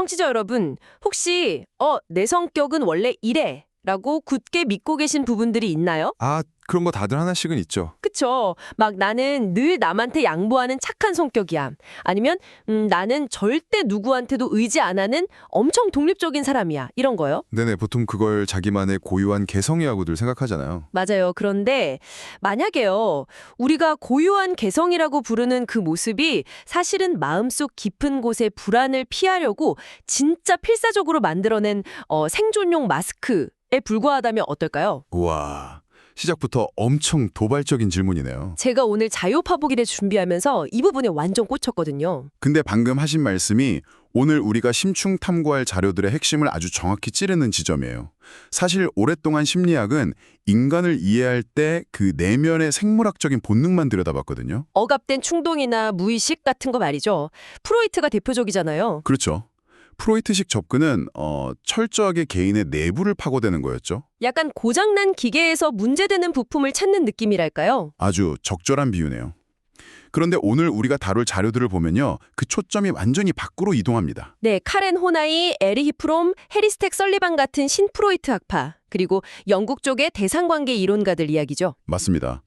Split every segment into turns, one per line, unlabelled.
청취자 여러분, 혹시 내 성격은 원래 이래 라고 굳게 믿고 계신 부분들이 있나요?
아, 그런 거 다들 하나씩은 있죠.
그쵸. 막 나는 늘 남한테 양보하는 착한 성격이야. 아니면 나는 절대 누구한테도 의지 안 하는 엄청 독립적인 사람이야. 이런 거요.
네네, 보통 그걸 자기만의 고유한 개성이라고들 생각하잖아요.
맞아요. 그런데 만약에요, 우리가 고유한 개성이라고 부르는 그 모습이 사실은 마음속 깊은 곳의 불안을 피하려고 진짜 필사적으로 만들어낸 생존용 마스크에 불과하다면 어떨까요?
우와, 시작부터 엄청 도발적인 질문이네요.
제가 오늘 자유파보기를 준비하면서 이 부분에 완전 꽂혔거든요.
근데 방금 하신 말씀이 오늘 우리가 심층 탐구할 자료들의 핵심을 아주 정확히 찌르는 지점이에요. 사실 오랫동안 심리학은 인간을 이해할 때 그 내면의 생물학적인 본능만 들여다봤거든요.
억압된 충동이나 무의식 같은 거 말이죠. 프로이트가 대표적이잖아요.
그렇죠. 프로이트식 접근은 철저하게 개인의 내부를 파고드는 거였죠.
약간 고장난 기계에서 문제되는 부품을 찾는 느낌이랄까요?
아주 적절한 비유네요. 그런데 오늘 우리가 다룰 자료들을 보면요. 그 초점이 완전히 밖으로 이동합니다.
네, 카렌 호나이, 에리히 프롬, 해리스텍 설리반 같은 신프로이트 학파, 그리고 영국 쪽의 대상관계 이론가들 이야기죠.
맞습니다.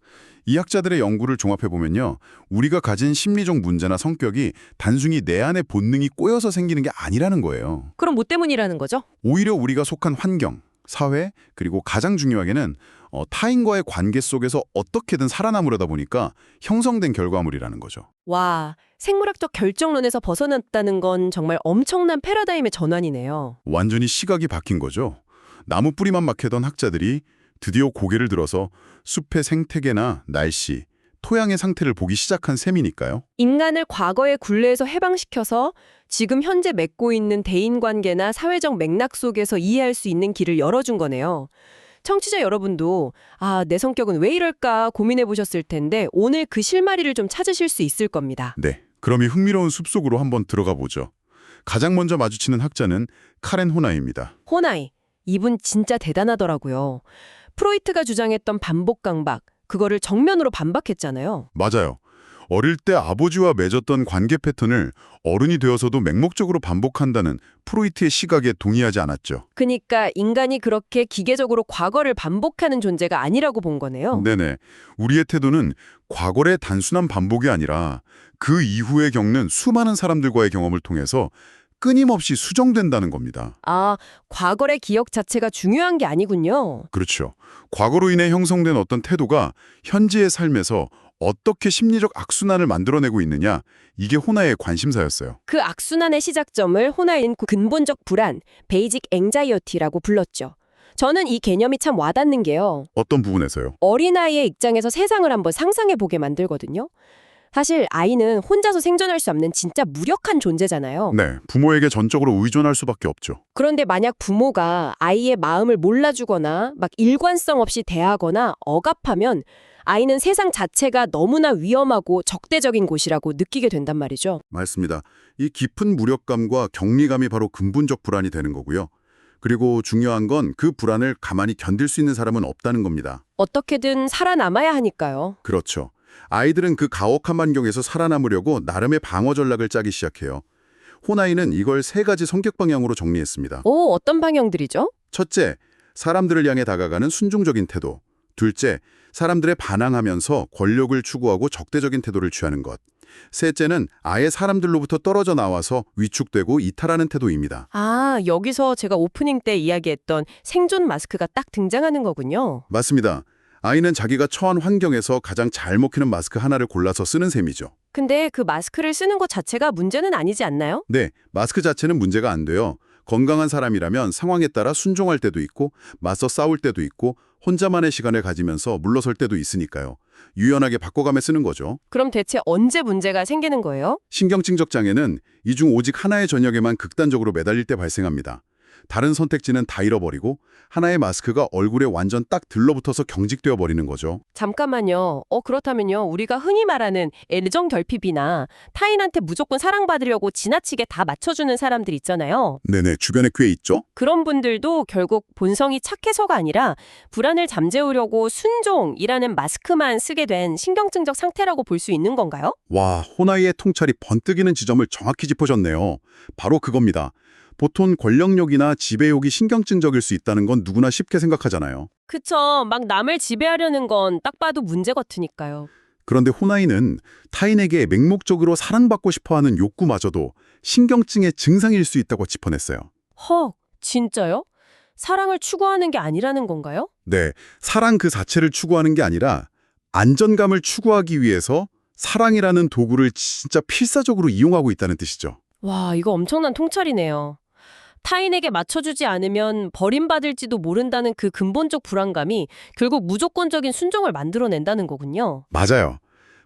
이 학자들의 연구를 종합해보면요. 우리가 가진 심리적 문제나 성격이 단순히 내 안의 본능이 꼬여서 생기는 게 아니라는 거예요.
그럼 뭐 때문이라는 거죠?
오히려 우리가 속한 환경, 사회, 그리고 가장 중요하게는 타인과의 관계 속에서 어떻게든 살아남으려다 보니까 형성된 결과물이라는 거죠.
와, 생물학적 결정론에서 벗어났다는 건 정말 엄청난 패러다임의 전환이네요.
완전히 시각이 바뀐 거죠. 나무 뿌리만 막히던 학자들이 드디어 고개를 들어서 숲의 생태계나 날씨, 토양의 상태를 보기 시작한 셈이니까요.
인간을 과거의 굴레에서 해방시켜서 지금 현재 맺고 있는 대인관계나 사회적 맥락 속에서 이해할 수 있는 길을 열어준 거네요. 청취자 여러분도 내 성격은 왜 이럴까 고민해 보셨을 텐데 오늘 그 실마리를 좀 찾으실 수 있을 겁니다.
네, 그럼 이 흥미로운 숲속으로 한번 들어가 보죠. 가장 먼저 마주치는 학자는 카렌 호나이입니다.
호나이, 이분 진짜 대단하더라고요. 프로이트가 주장했던 반복 강박, 그거를 정면으로 반박했잖아요.
맞아요. 어릴 때 아버지와 맺었던 관계 패턴을 어른이 되어서도 맹목적으로 반복한다는 프로이트의 시각에 동의하지 않았죠.
그러니까 인간이 그렇게 기계적으로 과거를 반복하는 존재가 아니라고 본 거네요.
네네. 우리의 태도는 과거의 단순한 반복이 아니라 그 이후에 겪는 수많은 사람들과의 경험을 통해서 끊임없이 수정된다는 겁니다.
과거의 기억 자체가 중요한 게 아니군요.
그렇죠. 과거로 인해 형성된 어떤 태도가 현재의 삶에서 어떻게 심리적 악순환을 만들어내고 있느냐, 이게 호나의 관심사였어요.
그 악순환의 시작점을 호나이는 근본적 불안, 베이직 앵자이어티라고 불렀죠. 저는 이 개념이 참 와닿는 게요.
어떤 부분에서요?
어린아이의 입장에서 세상을 한번 상상해보게 만들거든요. 사실 아이는 혼자서 생존할 수 없는 진짜 무력한 존재잖아요.
네, 부모에게 전적으로 의존할 수밖에 없죠.
그런데 만약 부모가 아이의 마음을 몰라주거나 막 일관성 없이 대하거나 억압하면 아이는 세상 자체가 너무나 위험하고 적대적인 곳이라고 느끼게 된단 말이죠.
맞습니다. 이 깊은 무력감과 격리감이 바로 근본적 불안이 되는 거고요. 그리고 중요한 건 그 불안을 가만히 견딜 수 있는 사람은 없다는 겁니다.
어떻게든 살아남아야 하니까요.
그렇죠. 아이들은 그 가혹한 환경에서 살아남으려고 나름의 방어 전략을 짜기 시작해요. 호나이는 이걸 3가지 성격 방향으로 정리했습니다.
어떤 방향들이죠?
첫째, 사람들을 향해 다가가는 순종적인 태도. 둘째, 사람들에 반항하면서 권력을 추구하고 적대적인 태도를 취하는 것. 셋째는 아예 사람들로부터 떨어져 나와서 위축되고 이탈하는 태도입니다.
여기서 제가 오프닝 때 이야기했던 생존 마스크가 딱 등장하는 거군요.
맞습니다. 아이는 자기가 처한 환경에서 가장 잘 먹히는 마스크 하나를 골라서 쓰는 셈이죠.
근데 그 마스크를 쓰는 것 자체가 문제는 아니지 않나요?
네, 마스크 자체는 문제가 안 돼요. 건강한 사람이라면 상황에 따라 순종할 때도 있고 맞서 싸울 때도 있고 혼자만의 시간을 가지면서 물러설 때도 있으니까요. 유연하게 바꿔가며 쓰는 거죠.
그럼 대체 언제 문제가 생기는 거예요?
신경증적 장애는 이 중 오직 하나의 전역에만 극단적으로 매달릴 때 발생합니다. 다른 선택지는 다 잃어버리고 하나의 마스크가 얼굴에 완전 딱 들러붙어서 경직되어 버리는 거죠.
잠깐만요. 그렇다면요. 우리가 흔히 말하는 애정 결핍이나 타인한테 무조건 사랑받으려고 지나치게 다 맞춰주는 사람들 있잖아요.
네네, 주변에 꽤 있죠?
그런 분들도 결국 본성이 착해서가 아니라 불안을 잠재우려고 순종이라는 마스크만 쓰게 된 신경증적 상태라고 볼 수 있는 건가요?
와, 호나이의 통찰이 번뜩이는 지점을 정확히 짚어줬네요. 바로 그겁니다. 보통 권력욕이나 지배욕이 신경증적일 수 있다는 건 누구나 쉽게 생각하잖아요.
그쵸. 막 남을 지배하려는 건 딱 봐도 문제 같으니까요.
그런데 호나이는 타인에게 맹목적으로 사랑받고 싶어하는 욕구마저도 신경증의 증상일 수 있다고 짚어냈어요.
헉, 진짜요? 사랑을 추구하는 게 아니라는 건가요?
네, 사랑 그 자체를 추구하는 게 아니라 안전감을 추구하기 위해서 사랑이라는 도구를 진짜 필사적으로 이용하고 있다는 뜻이죠.
와, 이거 엄청난 통찰이네요. 타인에게 맞춰주지 않으면 버림받을지도 모른다는 그 근본적 불안감이 결국 무조건적인 순종을 만들어낸다는 거군요.
맞아요.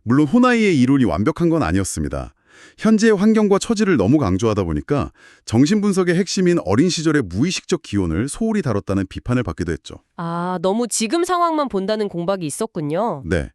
물론 호나이의 이론이 완벽한 건 아니었습니다. 현재의 환경과 처지를 너무 강조하다 보니까 정신분석의 핵심인 어린 시절의 무의식적 기원을 소홀히 다뤘다는 비판을 받기도 했죠.
아, 너무 지금 상황만 본다는 공박이 있었군요.
네.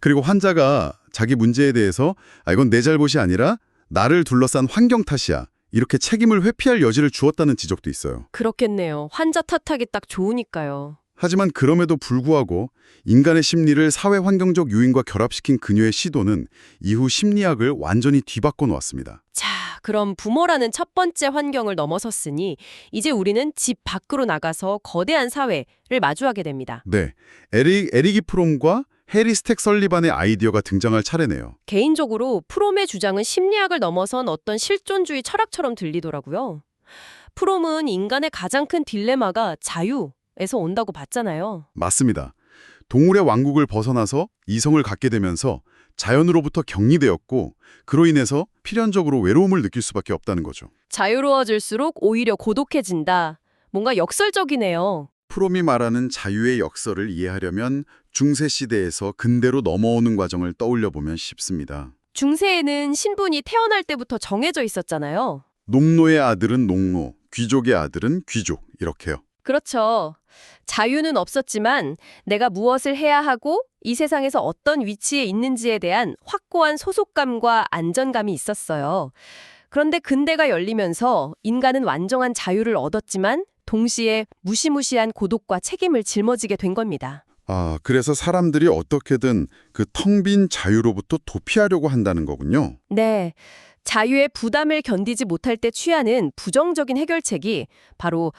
그리고 환자가 자기 문제에 대해서 이건 내 잘못이 아니라 나를 둘러싼 환경 탓이야. 이렇게 책임을 회피할 여지를 주었다는 지적도 있어요.
그렇겠네요. 환자 탓하기 딱 좋으니까요.
하지만 그럼에도 불구하고 인간의 심리를 사회 환경적 요인과 결합시킨 그녀의 시도는 이후 심리학을 완전히 뒤바꿔 놓았습니다.
자, 그럼 부모라는 첫 번째 환경을 넘어섰으니 이제 우리는 집 밖으로 나가서 거대한 사회를 마주하게 됩니다.
네, 에리기 프롬과 해리 스택 설리반의 아이디어가 등장할 차례네요.
개인적으로 프롬의 주장은 심리학을 넘어선 어떤 실존주의 철학처럼 들리더라고요. 프롬은 인간의 가장 큰 딜레마가 자유에서 온다고 봤잖아요.
맞습니다. 동물의 왕국을 벗어나서 이성을 갖게 되면서 자연으로부터 격리되었고 그로 인해서 필연적으로 외로움을 느낄 수밖에 없다는 거죠.
자유로워질수록 오히려 고독해진다. 뭔가 역설적이네요.
프롬이 말하는 자유의 역설을 이해하려면 중세시대에서 근대로 넘어오는 과정을 떠올려 보면 쉽습니다.
중세에는 신분이 태어날 때부터 정해져 있었잖아요.
농노의 아들은 농노, 귀족의 아들은 귀족, 이렇게요.
그렇죠. 자유는 없었지만 내가 무엇을 해야 하고 이 세상에서 어떤 위치에 있는지에 대한 확고한 소속감과 안전감이 있었어요. 그런데 근대가 열리면서 인간은 완전한 자유를 얻었지만 동시에 무시무시한 고독과 책임을 짊어지게 된 겁니다.
그래서 사람들이 어떻게든 그 텅 빈 자유로부터 도피하려고 한다는 거군요.
네. 자유의 부담을 견디지 못할 때 취하는 부정적인 해결책이 바로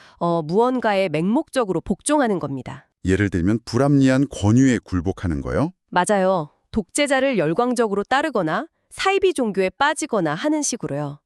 무언가에 맹목적으로 복종하는 겁니다.
예를 들면 불합리한 권유에 굴복하는 거요?
맞아요. 독재자를 열광적으로 따르거나 사이비 종교에 빠지거나 하는 식으로요.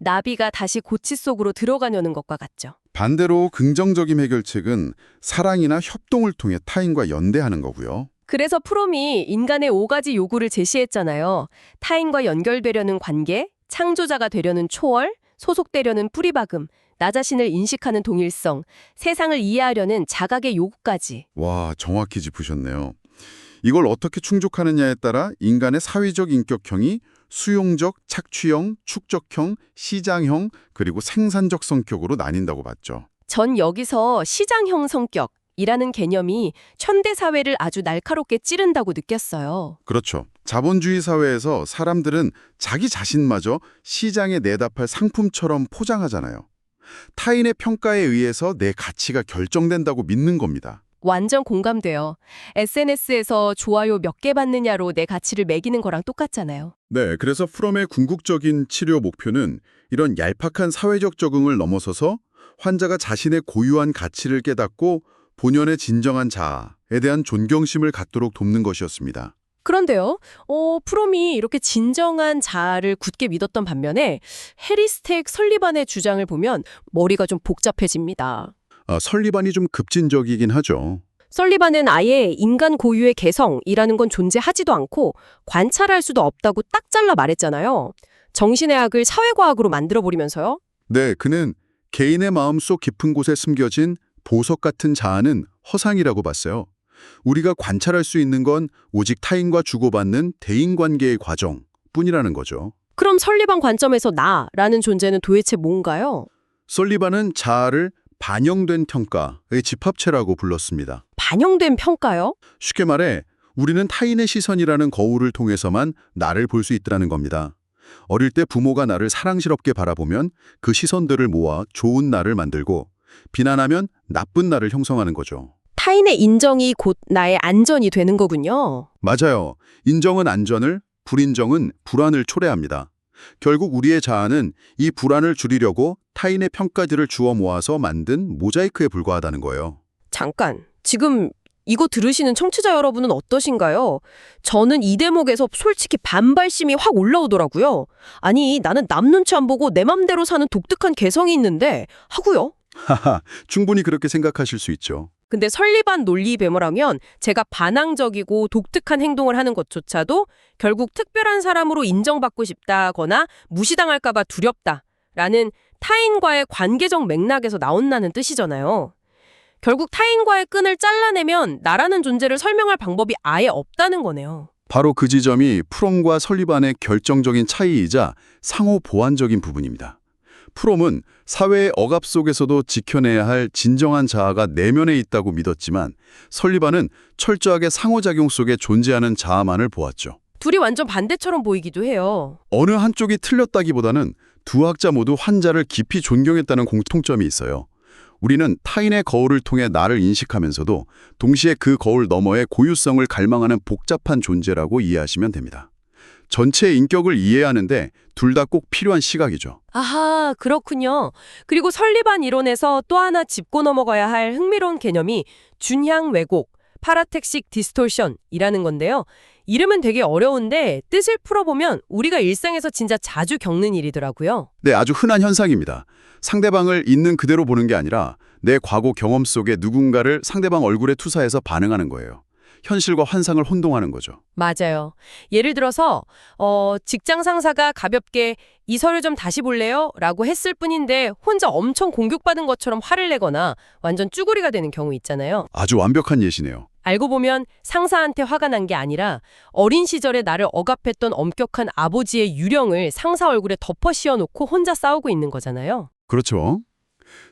나비가 다시 고치 속으로 들어가려는 것과 같죠.
반대로 긍정적인 해결책은 사랑이나 협동을 통해 타인과 연대하는 거고요.
그래서 프롬이 인간의 5가지 요구를 제시했잖아요. 타인과 연결되려는 관계, 창조자가 되려는 초월, 소속되려는 뿌리박음, 나 자신을 인식하는 동일성, 세상을 이해하려는 자각의 요구까지.
와, 정확히 짚으셨네요. 이걸 어떻게 충족하느냐에 따라 인간의 사회적 인격형이 수용적, 착취형, 축적형, 시장형, 그리고 생산적 성격으로 나뉜다고 봤죠.
전 여기서 시장형 성격이라는 개념이 현대 사회를 아주 날카롭게 찌른다고 느꼈어요.
그렇죠. 자본주의 사회에서 사람들은 자기 자신마저 시장에 내다팔 상품처럼 포장하잖아요. 타인의 평가에 의해서 내 가치가 결정된다고 믿는 겁니다.
완전 공감돼요. SNS에서 좋아요 몇 개 받느냐로 내 가치를 매기는 거랑 똑같잖아요.
네, 그래서 프롬의 궁극적인 치료 목표는 이런 얄팍한 사회적 적응을 넘어서서 환자가 자신의 고유한 가치를 깨닫고 본연의 진정한 자아에 대한 존경심을 갖도록 돕는 것이었습니다.
그런데요, 프롬이 이렇게 진정한 자아를 굳게 믿었던 반면에 해리 스택 설리반의 주장을 보면 머리가 좀 복잡해집니다.
설리반이 좀 급진적이긴 하죠.
설리반은 아예 인간 고유의 개성이라는 건 존재하지도 않고 관찰할 수도 없다고 딱 잘라 말했잖아요. 정신의 악을 사회과학으로 만들어버리면서요.
네, 그는 개인의 마음속 깊은 곳에 숨겨진 보석 같은 자아는 허상이라고 봤어요. 우리가 관찰할 수 있는 건 오직 타인과 주고받는 대인관계의 과정뿐이라는 거죠.
그럼 설리반 관점에서 나라는 존재는 도대체 뭔가요?
설리반은 자아를 반영된 평가의 집합체라고 불렀습니다.
반영된 평가요?
쉽게 말해 우리는 타인의 시선이라는 거울을 통해서만 나를 볼 수 있다는 겁니다. 어릴 때 부모가 나를 사랑스럽게 바라보면 그 시선들을 모아 좋은 나를 만들고 비난하면 나쁜 나를 형성하는 거죠.
타인의 인정이 곧 나의 안전이 되는 거군요.
맞아요. 인정은 안전을, 불인정은 불안을 초래합니다. 결국 우리의 자아는 이 불안을 줄이려고 타인의 평가들을 주워 모아서 만든 모자이크에 불과하다는 거예요.
잠깐, 지금 이거 들으시는 청취자 여러분은 어떠신가요? 저는 이 대목에서 솔직히 반발심이 확 올라오더라고요. 아니, 나는 남 눈치 안 보고 내 맘대로 사는 독특한 개성이 있는데 하고요.
하하, 충분히 그렇게 생각하실 수 있죠.
근데 설리반 논리 배모라면 제가 반항적이고 독특한 행동을 하는 것조차도 결국 특별한 사람으로 인정받고 싶다거나 무시당할까 봐 두렵다라는 타인과의 관계적 맥락에서 나온다는 뜻이잖아요. 결국 타인과의 끈을 잘라내면 나라는 존재를 설명할 방법이 아예 없다는 거네요.
바로 그 지점이 프롬과 설리반의 결정적인 차이이자 상호 보완적인 부분입니다. 프롬은 사회의 억압 속에서도 지켜내야 할 진정한 자아가 내면에 있다고 믿었지만 설리반은 철저하게 상호작용 속에 존재하는 자아만을 보았죠.
둘이 완전 반대처럼 보이기도 해요.
어느 한쪽이 틀렸다기보다는 두 학자 모두 환자를 깊이 존경했다는 공통점이 있어요. 우리는 타인의 거울을 통해 나를 인식하면서도 동시에 그 거울 너머의 고유성을 갈망하는 복잡한 존재라고 이해하시면 됩니다. 전체의 인격을 이해하는데 둘 다 꼭 필요한 시각이죠.
아하, 그렇군요. 그리고 설리반 이론에서 또 하나 짚고 넘어가야 할 흥미로운 개념이 준향 왜곡, 파라텍식 디스톨션이라는 건데요. 이름은 되게 어려운데 뜻을 풀어보면 우리가 일상에서 진짜 자주 겪는 일이더라고요.
네, 아주 흔한 현상입니다. 상대방을 있는 그대로 보는 게 아니라 내 과거 경험 속에 누군가를 상대방 얼굴에 투사해서 반응하는 거예요. 현실과 환상을 혼동하는 거죠.
맞아요. 예를 들어서 직장 상사가 가볍게 이 서류 좀 다시 볼래요? 라고 했을 뿐인데 혼자 엄청 공격받은 것처럼 화를 내거나 완전 쭈구리가 되는 경우 있잖아요.
아주 완벽한 예시네요.
알고 보면 상사한테 화가 난 게 아니라 어린 시절에 나를 억압했던 엄격한 아버지의 유령을 상사 얼굴에 덮어 씌워놓고 혼자 싸우고 있는 거잖아요.
그렇죠.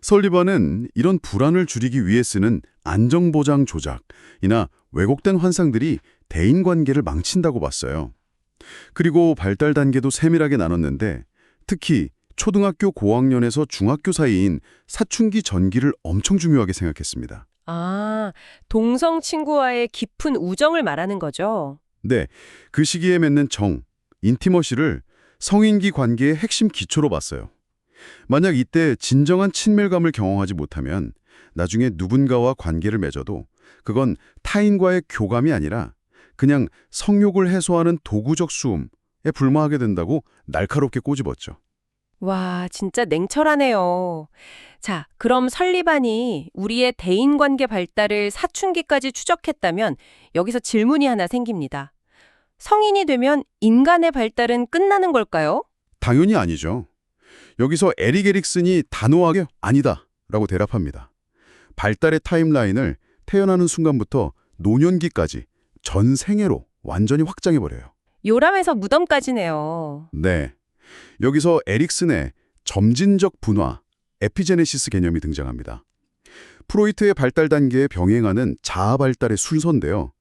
설리반은 이런 불안을 줄이기 위해 쓰는 안정보장 조작이나 왜곡된 환상들이 대인관계를 망친다고 봤어요. 그리고 발달 단계도 세밀하게 나눴는데 특히 초등학교 고학년에서 중학교 사이인 사춘기 전기를 엄청 중요하게 생각했습니다.
아, 동성 친구와의 깊은 우정을 말하는 거죠.
네, 그 시기에 맺는 인티머시를 성인기 관계의 핵심 기초로 봤어요. 만약 이때 진정한 친밀감을 경험하지 못하면 나중에 누군가와 관계를 맺어도 그건 타인과의 교감이 아니라 그냥 성욕을 해소하는 도구적 수음에 불과하게 된다고 날카롭게 꼬집었죠.
와, 진짜 냉철하네요. 자, 그럼 설리반이 우리의 대인관계 발달을 사춘기까지 추적했다면 여기서 질문이 하나 생깁니다. 성인이 되면 인간의 발달은 끝나는 걸까요?
당연히 아니죠. 여기서 에릭 에릭슨이 단호하게 아니다 라고 대답합니다. 발달의 타임라인을 태어나는 순간부터 노년기까지 전 생애로 완전히 확장해버려요.
요람에서 무덤까지네요.
네. 여기서 에릭슨의 점진적 분화, 에피제네시스 개념이 등장합니다. 프로이트의 발달 단계에 병행하는 자아 발달의 순서인데요.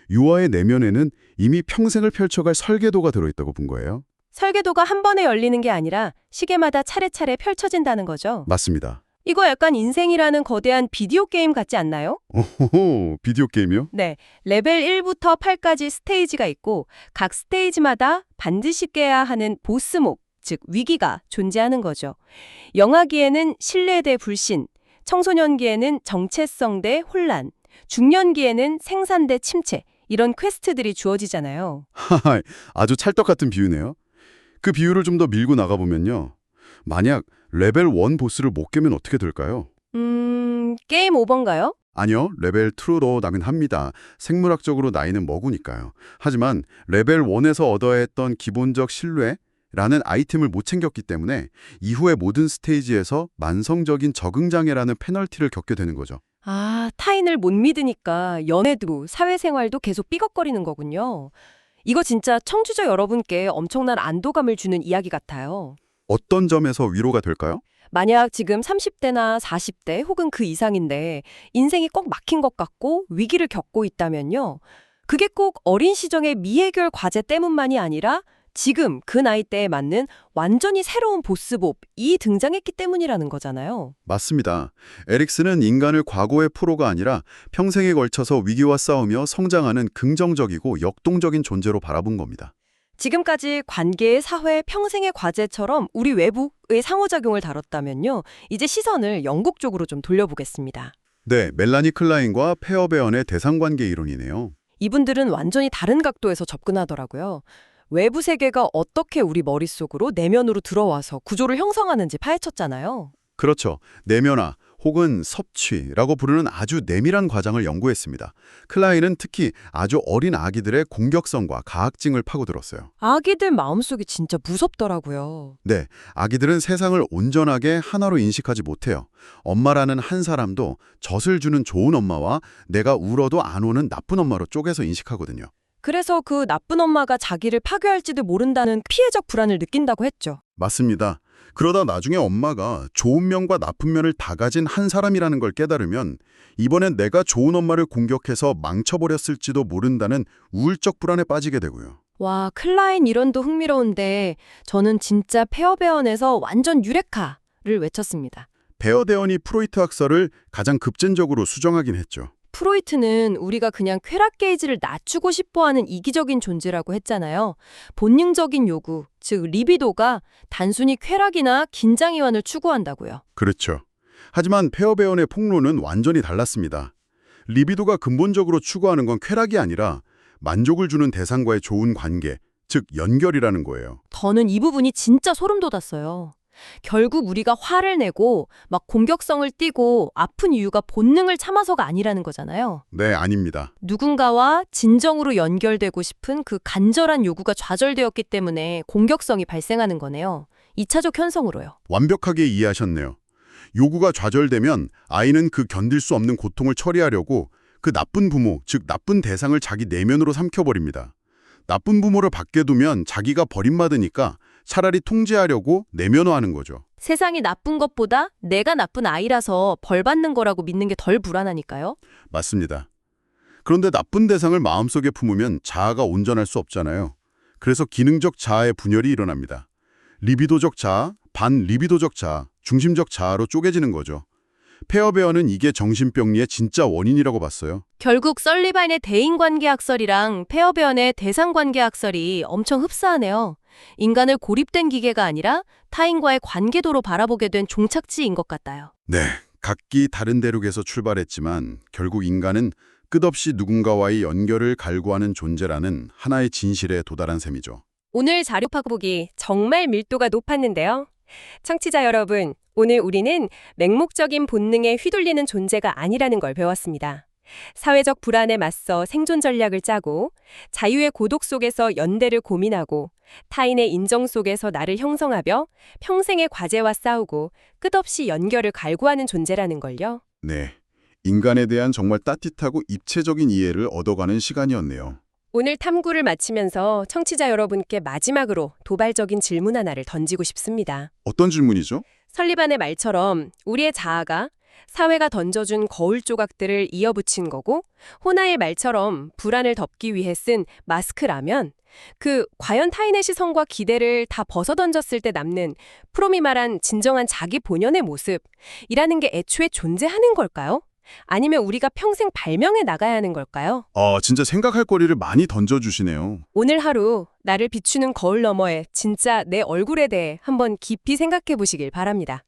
유아의 내면에는 이미 평생을 펼쳐갈 설계도가 들어있다고 본 거예요.
설계도가 한 번에 열리는 게 아니라 시계마다 차례차례 펼쳐진다는 거죠.
맞습니다.
이거 약간 인생이라는 거대한 비디오 게임 같지 않나요?
오호호, 비디오 게임이요?
네, 레벨 1부터 8까지 스테이지가 있고 각 스테이지마다 반드시 깨야 하는 보스몹, 즉 위기가 존재하는 거죠. 영아기에는 신뢰 대 불신, 청소년기에는 정체성 대 혼란, 중년기에는 생산 대 침체, 이런 퀘스트들이 주어지잖아요.
하하, 아주 찰떡 같은 비유네요. 그 비유를 좀 더 밀고 나가보면요. 만약 레벨 1 보스를 못 깨면 어떻게 될까요?
게임 오버인가요?
아니요, 레벨 2로 나긴 합니다. 생물학적으로 나이는 먹으니까요. 하지만 레벨 1에서 얻어야 했던 기본적 신뢰라는 아이템을 못 챙겼기 때문에 이후의 모든 스테이지에서 만성적인 적응장애라는 페널티를 겪게 되는 거죠.
아, 타인을 못 믿으니까 연애도 사회생활도 계속 삐걱거리는 거군요. 이거 진짜 청취자 여러분께 엄청난 안도감을 주는 이야기 같아요.
어떤 점에서 위로가 될까요?
만약 지금 30대나 40대 혹은 그 이상인데 인생이 꼭 막힌 것 같고 위기를 겪고 있다면요. 그게 꼭 어린 시절의 미해결 과제 때문만이 아니라 지금 그 나이대에 맞는 완전히 새로운 보스몹이 등장했기 때문이라는 거잖아요.
맞습니다. 에릭슨은 인간을 과거의 프로가 아니라 평생에 걸쳐서 위기와 싸우며 성장하는 긍정적이고 역동적인 존재로 바라본 겁니다.
지금까지 관계, 사회, 평생의 과제처럼 우리 외부의 상호작용을 다뤘다면요. 이제 시선을 영국 쪽으로 좀 돌려보겠습니다.
네, 멜라니 클라인과 페어베언의 대상관계 이론이네요.
이분들은 완전히 다른 각도에서 접근하더라고요. 외부 세계가 어떻게 우리 머릿속으로 내면으로 들어와서 구조를 형성하는지 파헤쳤잖아요.
그렇죠. 내면화 혹은 섭취라고 부르는 아주 내밀한 과정을 연구했습니다. 클라인은 특히 아주 어린 아기들의 공격성과 가학징을 파고들었어요.
아기들 마음속이 진짜 무섭더라고요.
네, 아기들은 세상을 온전하게 하나로 인식하지 못해요. 엄마라는 한 사람도 젖을 주는 좋은 엄마와 내가 울어도 안 오는 나쁜 엄마로 쪼개서 인식하거든요.
그래서 그 나쁜 엄마가 자기를 파괴할지도 모른다는 피해적 불안을 느낀다고 했죠.
맞습니다. 그러다 나중에 엄마가 좋은 면과 나쁜 면을 다 가진 한 사람이라는 걸 깨달으면 이번엔 내가 좋은 엄마를 공격해서 망쳐버렸을지도 모른다는 우울적 불안에 빠지게 되고요.
와, 클라인 이론도 흥미로운데 저는 진짜 페어베언에서 완전 유레카를 외쳤습니다.
페어데언이 프로이트 학설을 가장 급진적으로 수정하긴 했죠.
프로이트는 우리가 그냥 쾌락 게이지를 낮추고 싶어하는 이기적인 존재라고 했잖아요. 본능적인 요구, 즉 리비도가 단순히 쾌락이나 긴장이완을 추구한다고요.
그렇죠. 하지만 페어베언의 폭로는 완전히 달랐습니다. 리비도가 근본적으로 추구하는 건 쾌락이 아니라 만족을 주는 대상과의 좋은 관계, 즉 연결이라는 거예요.
저는 이 부분이 진짜 소름 돋았어요. 결국 우리가 화를 내고 막 공격성을 띠고 아픈 이유가 본능을 참아서가 아니라는 거잖아요.
네, 아닙니다.
누군가와 진정으로 연결되고 싶은 그 간절한 요구가 좌절되었기 때문에 공격성이 발생하는 거네요. 2차적 현상으로요.
완벽하게 이해하셨네요. 요구가 좌절되면 아이는 그 견딜 수 없는 고통을 처리하려고 그 나쁜 부모, 즉 나쁜 대상을 자기 내면으로 삼켜버립니다. 나쁜 부모를 밖에 두면 자기가 버림받으니까 차라리 통제하려고 내면화하는 거죠.
세상이 나쁜 것보다 내가 나쁜 아이라서 벌 받는 거라고 믿는 게 덜 불안하니까요.
맞습니다. 그런데 나쁜 대상을 마음속에 품으면 자아가 온전할 수 없잖아요. 그래서 기능적 자아의 분열이 일어납니다. 리비도적 자아, 반리비도적 자아, 중심적 자아로 쪼개지는 거죠. 페어베어는 이게 정신병리의 진짜 원인이라고 봤어요.
결국 설리반의 대인관계학설이랑 페어베언의 대상관계학설이 엄청 흡사하네요. 인간을 고립된 기계가 아니라 타인과의 관계도로 바라보게 된 종착지인 것 같아요.
네, 각기 다른 대륙에서 출발했지만 결국 인간은 끝없이 누군가와의 연결을 갈구하는 존재라는 하나의 진실에 도달한 셈이죠.
오늘 자료 파보기 정말 밀도가 높았는데요. 청취자 여러분, 오늘 우리는 맹목적인 본능에 휘둘리는 존재가 아니라는 걸 배웠습니다. 사회적 불안에 맞서 생존 전략을 짜고 자유의 고독 속에서 연대를 고민하고 타인의 인정 속에서 나를 형성하며 평생의 과제와 싸우고 끝없이 연결을 갈구하는 존재라는 걸요.
네, 인간에 대한 정말 따뜻하고 입체적인 이해를 얻어가는 시간이었네요.
오늘 탐구를 마치면서 청취자 여러분께 마지막으로 도발적인 질문 하나를 던지고 싶습니다.
어떤 질문이죠?
설리반의 말처럼 우리의 자아가 사회가 던져준 거울 조각들을 이어붙인 거고 호나의 말처럼 불안을 덮기 위해 쓴 마스크라면 과연 타인의 시선과 기대를 다 벗어던졌을 때 남는 프롬이 말한 진정한 자기 본연의 모습이라는 게 애초에 존재하는 걸까요? 아니면 우리가 평생 발명해 나가야 하는 걸까요?
진짜 생각할 거리를 많이 던져주시네요.
오늘 하루 나를 비추는 거울 너머에 진짜 내 얼굴에 대해 한번 깊이 생각해 보시길 바랍니다.